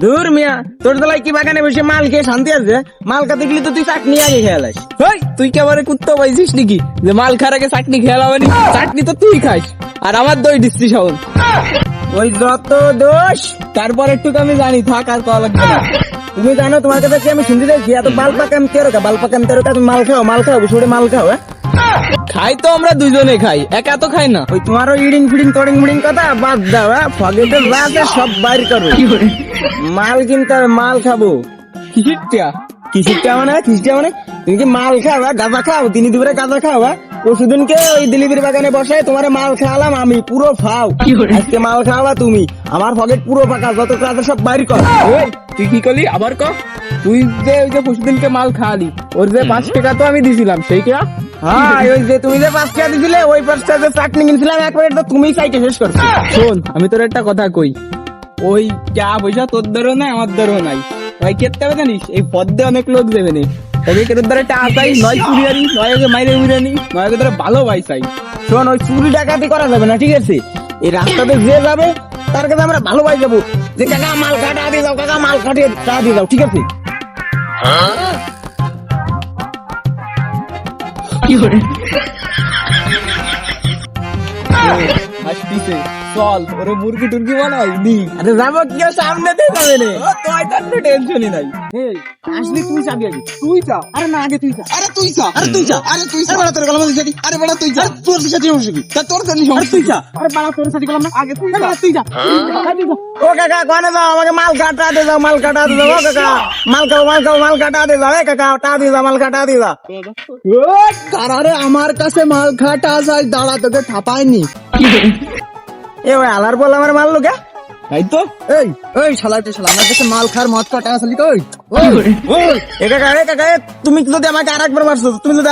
দূর মিয়া, তোর তলায় কি বাগানে বসে মাল খেয়ে শান্তি আছে? মাল খাতে গেলে তো তুই চাটনি আগে খেয়ালাস। তুই কেবারে কুত্তা পাইছিস নাকি যে মাল খার আগে চাটনি খেয়াল হবে? চাটনি তো তুই খাস আর আমার দই দিচ্ছি সব। ওই যত দোষ তারপর একটু আমি জানি, থাক আর কল লাগবে না। তুমি জানো তোমার কাছে কি আমি শুনতে চাইছি? এত বাল পাকাম তেরোকা, বাল পাকাম তেরোকা, তুমি মাল খাও বসে মাল খাও। খাই তো আমরা দুজনে খাই, একা তো খাই না। ওই তোমারও ইডিং ফিডিং তড়িং মুড়িং কথা বাদ দাও। ফগেটের রাতে সব বাইর করো। মাল কিনতে হবে, মাল খাবো। কিসিরটা কিসিরটা মানে তুমি কি মাল খাও? গাঁজা খাও, দিনে দুপুরে গাঁজা খাও। পরশুদিনকে ওই দিলীপের বাগানে বসায় তোমার মাল খাওয়ালাম আমি, পুরো ফাও। আজকে মাল খাওয়া তুমি, আমার পকেট পুরো ফাঁকা, যত কাজে সব বাইর কর। তুই কি করলি আবার ক? তুই যে ওই যে পরশুদিনকে মাল খাওয়ালি, ওর যে 5 টাকা তো আমি দিছিলাম, সেইটা? হ্যাঁ, ওই যে তুমি যে 5 টাকা দিছিলে, ওই 5 টাকা চাটনি কিনছিলাম এক প্লেট, তো তুমি চাইতে শেষ করছো। শোন, আমি তোর একটা কথা কই, ওই যা পয়সা তোর দ্বারও নাই আমার দ্বারও নাই, ভাই কেটে হবে জানিস? এই পদ্মে অনেক লোক দেবে নে, তবে কেটে দ্বারা একটা আসাই, নয় চুরিয়ারি, নয় আগে মাইরে উড়ানি, নয় আগে ধরে ভালো ভাই চাই। শোন, ওই চুরি ডাকাতি করা যাবে না, ঠিক আছে? এই রাস্তাতে যে যাবে তার কাছে আমরা ভালো ভাই যাবো, যে কাকা মাল কাটা দিয়ে যাও, কাকা মাল কাটিয়ে দিয়ে যাও, ঠিক আছে? আসতিছে, চল ওরে মুরগি টুরগি বানাই নি। আরে যাবো কি, সামনে দিয়ে যাবে রে। তোর তো টেনশনই নাই। আসলি তুই চাবি আগে। তুই চা। আরে না, আগে তুই চা। আরে তুই চা। আরে তুই চা। আরে তুই চা। আরে বাড়া তোর গলা মধ্যে দিছি। আরে বড় তুই চা। তোর সাথে সমস্যা কি? তা তোর জন্য আরে তুই চা। আরে বাড়া তোর সাথে গেলাম না, আগে তুই চা। তুই চা। ও কাকা কোনে যাও, আমাকে মাল কাটা দিয়ে যাও, মাল কাটা দিয়ে যাও। ও কাকা মাল খাও, মাল কাটা দিয়ে যাও। এ কাকা টা দিয়ে যাও, মাল কাটা দিয়ে যাও। কারারে আমার কাছে মাল খাটা যায়, দাঁড়া তোকে ঠাপায়নি। এ ওই আলার বল আমার মাল লোকে। তাই তো। এই শালাতে শালা আমার কাছে মাল খার মদ কাটা আসলি কই? এ কাকা তুমি যদি আমাকে আরেকবার মারছো, তুমি যদি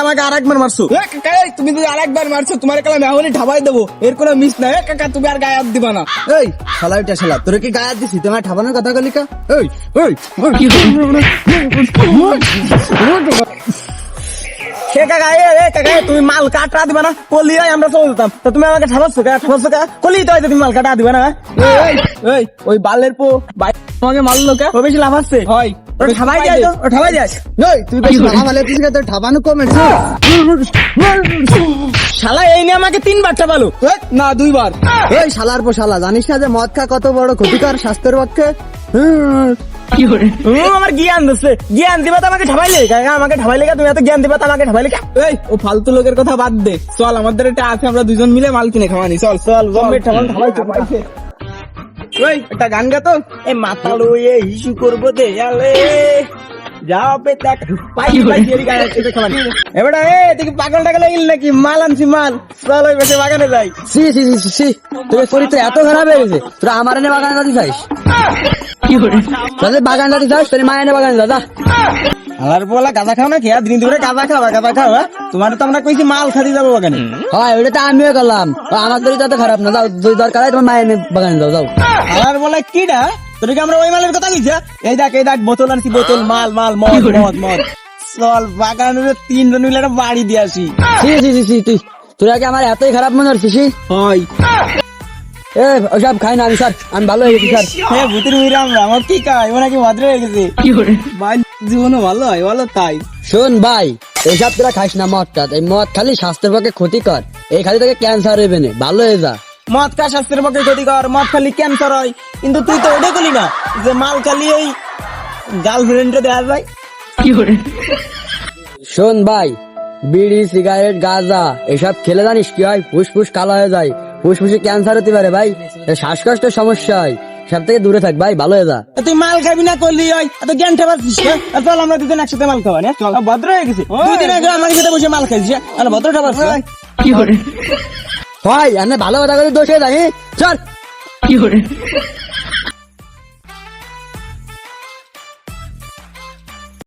আরেকবার মারছো তোমার কালাম এখনই ঠাপাই দেবো, এর কোনো মিস নাই। কাকা তুমি আর গায়ে হাত দিবা না। এই শালাইটা শালা, তোরে কি গায়ে হাত দিছি? তোমার ঠাবানোর কথা কলি কা? এই সে কাকা এ কাকা তুমি মাল কাটা দিবা না, কলি আমরা চলে যেতাম। তো তুমি আমাকে ঠাপাচ্ছো কা? কলি তো তুমি মাল কাটা দিবা না। এই ওই বালের পো ভাই আমাকে মারলো কে? ও বেশি লাভ আছে হয় ওটা ঠাপাই যায় তো, ওটা ঠাপাই যায়। এই তুই বেশি মারা মালে তুই তোর ঠাবানো কমেছে। শালা এই নিয়ে আমাকে 3 বার ঠাপালো। না 2 বার। এই শালার পো শালা, জানিস না যে মদ খা কত বড় ক্ষতিকর স্বাস্থ্যের পক্ষে? আমার জ্ঞান দিচ্ছে, জ্ঞান দিবা তো আমাকে ঠাপাইলে কাকা, আমাকে ঠাপাইলে কা? তুমি এত জ্ঞান দিবা তো আমাকে ঠাপাইলে কা? এই ও ফালতু লোকের কথা বাদ দে, চল আমাদের এটা আছে, আমরা দুজন মিলে মাল কিনে খাওয়ানি। চল চল জম্বে ঠাপাইছে। ওই একটা গান গাতো। এই মাথা লইয়ে ইস্যু করবো দেয়ালে যাও পেতা পাই এরি গায়ে আছে খাবার। এবারে দেখি পাগল টাগল লাগিল নাকি? মাল আনছি মাল, চল ওই পাশে বাগানে যাই। সি সি সি সি, তোর চরিত্র এত খারাপ হয়ে গেছে, তোরা আমার এনে বাগান দাদি যাইস? তোদের বাগান দাদি যাস, তোর মায়ের এনে বাগান দাদা। আর বলা গাঁজা খাও না খেয়া, দিন ধরে গাঁজা খাওয়া। তোমার তো আমরা কইছি মাল খাদি যাবো বাগানে। হয় ওটা তো আমিও করলাম, আমার চরিত্র এত খারাপ না। যাও যদি দরকার হয় তোমার মায়ের এনে বাগানে যাও যাও। আর বলা কিডা তোকে আমরা ওই মালের কথা কইছি? এই দেখ বোতল আনছি, বোতল মাল মদ। চল বাগানে 3 জন মিলে একটা বাড়ি দিয়ে আসি। সি সি সি সি, তুই তোরা কি আমার এতই খারাপ মনে হচ্ছিস? হয় এ ওসব খাই না আমি, স্যার আমি ভালো হয়ে গেছি স্যার। হ্যাঁ ভূতের উইরা আমরা, আমার কি কাজ এবার নাকি ভদ্র হয়ে গেছে। ভাই জীবনও ভালো হয়, ভালো তাই। শোন ভাই, এইসব তোরা খাইস না মদটা, এই মদ খালি স্বাস্থ্যের পক্ষে ক্ষতিকর। এই খালি তোকে ক্যান্সার হইবে না, ভালো হয়ে যা। মদ খা স্বাস্থ্যের পক্ষে ক্ষতিকর, মদ খালি ক্যান্সার হয়, কিন্তু তুই তো ওটা করলি না যে মাল খালি ওই গার্লফ্রেন্ডে দেওয়া যায়। শোন ভাই, বিড়ি সিগারেট গাঁজা এসব খেলে জানিস কি হয়? ফুসফুস কালো হয়ে যায়, ফুসফুসে ক্যান্সার হতে পারে ভাই, শ্বাসকষ্টের সমস্যা হয়। সব থেকে দূরে থাক ভাই, ভালো হয়ে যা। তুই মাল খাবি না করলি হয়, এত জ্ঞান ঠেপাচ্ছিস। চল আমরা দুজন একসাথে মাল খাওয়া না, চল। ভদ্র হয়ে গেছে, 2 দিন আগে আমার সাথে বসে মাল খাইছিস, আর ভদ্র ঠেপাচ্ছিস। হয় এনে ভালো কথা করে দোষে যাই, চল।